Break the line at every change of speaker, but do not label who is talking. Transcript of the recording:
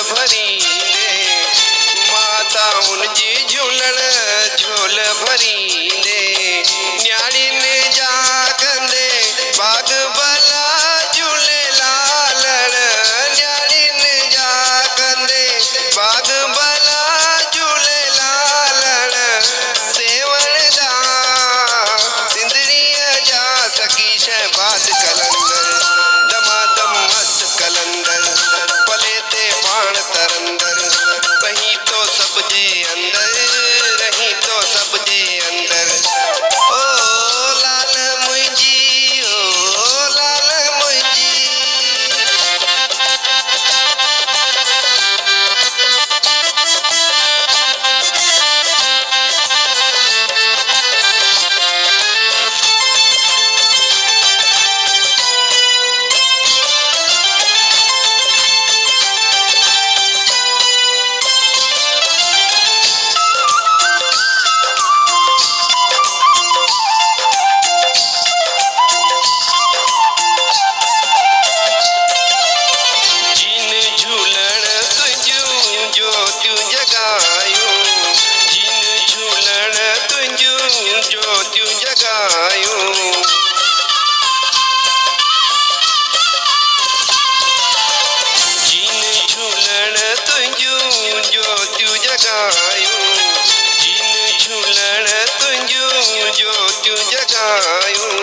भरी दे, माता उनजी झूलण झोल भरी दे, न्याणी ने जा कंदे बाग भला झूले लालण, न्याणी ने जा कंदे बाग भला झूले लालण, सेवण दा सिंदड़ीअ जा सखी शहबाज कलंदर, दमादम मस्त कलंदर, पले ते पाण तरंदर, कहीं तो सब जे अंदर, रही तो सब जे अंदर। ओ लाल मुंहिंजी, ओ लाल मुंहिंजी। जिन झूलण तुंहिंजूं ज्योतियूं जगायूं, जिन झूलण तुंहिंजूं ज्योतियूं जगायूं, जिन झूलण तुंहिंजूं ज्योतियूं जगायूं, जिन झूलण तुंहिंजूं ज्योतियूं जगायूं,